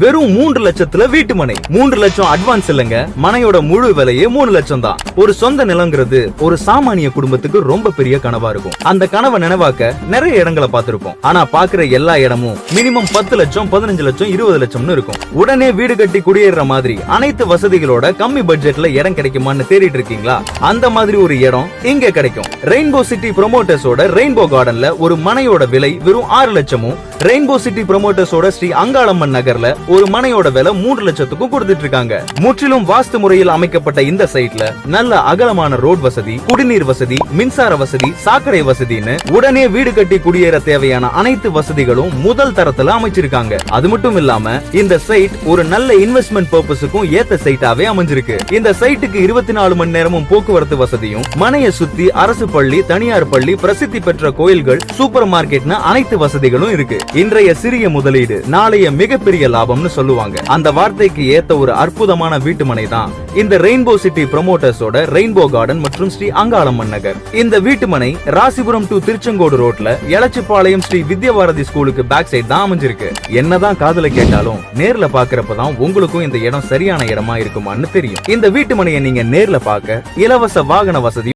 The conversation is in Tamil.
வெறும் 3 லட்சத்துல வீட்டு மனை. 3 லட்சம் அட்வான்ஸ் இல்லங்க, மனையோட முழு விலையே 3 லட்சம் தான். ஒரு சொந்த நிலங்கிறது ஒரு சாமானிய குடும்பத்துக்கு ரொம்ப பெரிய கனவா இருக்கும். அந்த கனவை நினைவாக்க நிறைய இடங்களை பார்த்திருப்போம். ஆனா பாக்குற எல்லா இடமும் மினிமம் 10 லட்சம் 15 லட்சம் 20 லட்சம்னு இருக்கும். உடனே வீடு கட்டி குடியேற மாதிரி அனைத்து வசதிகளோட கம்மி பட்ஜெட்ல இடம் கிடைக்குமான்னு தேடிட்டு இருக்கீங்களா? அந்த மாதிரி ஒரு இடம் இங்க கிடைக்கும். ரெயின்போ சிட்டி ப்ரொமோட்டர்ஸோட ரெயின்போ கார்டன்ல ஒரு மனையோட விலை வெறும் 6 லட்சமும், ரெயின்போ சிட்டி ப்ரொமோட்டர்ஸோட ஸ்ரீ அங்காளம்மன் நகர்ல ஒரு மனையோட விலை 3 லட்சத்துக்கும் கொடுத்துட்டு இருக்காங்க. முற்றிலும் வாஸ்து முறையில் அமைக்கப்பட்ட இந்த சைட்ல நல்ல அகலமான ரோட் வசதி, குடிநீர் வசதி, மின்சார வசதி, சாக்கடை வசதின்னு உடனே வீடு கட்டி குடியேற தேவையான அனைத்து வசதிகளும் முதல் தரத்துல அமைச்சிருக்காங்க. அது மட்டும் இல்லாம இந்த சைட் ஒரு நல்ல இன்வெஸ்ட்மெண்ட் பர்பஸுக்கும் ஏத்த சைட்டாவே அமைஞ்சிருக்கு. இந்த சைட்டுக்கு 24 மணி நேரமும் போக்குவரத்து வசதியும், மனையை சுத்தி அரசு பள்ளி, தனியார் பள்ளி, பிரசித்தி பெற்ற கோயில்கள், சூப்பர் மார்க்கெட்னு அனைத்து வசதிகளும் இருக்கு. இன்றைய சிறிய முதலீடு நாளைய மிகப்பெரிய லாபம்னு சொல்லுவாங்க. அந்த வார்த்தைக்கு ஏத்த ஒரு அற்புதமான வீட்டு மனை தான் இந்த ரெயின்போ சிட்டி ப்ரொமோட்டர்ஸோட ரெயின்போ கார்டன் மற்றும் ஸ்ரீ அங்காளம்மன் நகர். இந்த வீட்டு மனை ராசிபுரம் டு திருச்செங்கோடு ரோட்ல எலச்சிபாளையம் ஸ்ரீ வித்யாபாரதி ஸ்கூலுக்கு பேக் சைடு தான் அமைஞ்சிருக்கு. என்னதான் காதுல கேட்டாலும் நேர்ல பாக்குறப்பதான் உங்களுக்கும் இந்த இடம் சரியான இடமா இருக்குமான்னு தெரியும். இந்த வீட்டு மனையை நீங்க நேர்ல பார்க்க இலவச வாகன வசதி